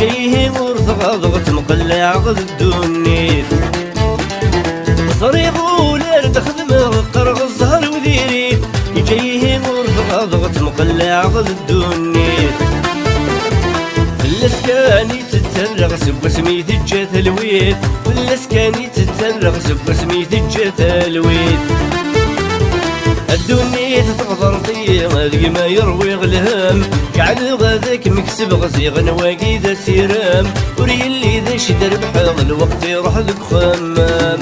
جايه ورثغضغت مقلع غد الدنيت صريغ ولاد خدمة قرغ الزهر وذيري جايه ورثغضغت مقلع غد الدنيت الاسكاني تترغ سب سميت الجات الويت والاسكاني تترغ سب سميت الجات الويت الدنيا تقدر طيغ ذي ما يروي غلهم قعد غذاك مكسب غزيغ نواقي ذا سيرام وري اللي ذا شد ربح الوقت يروح ذك خمام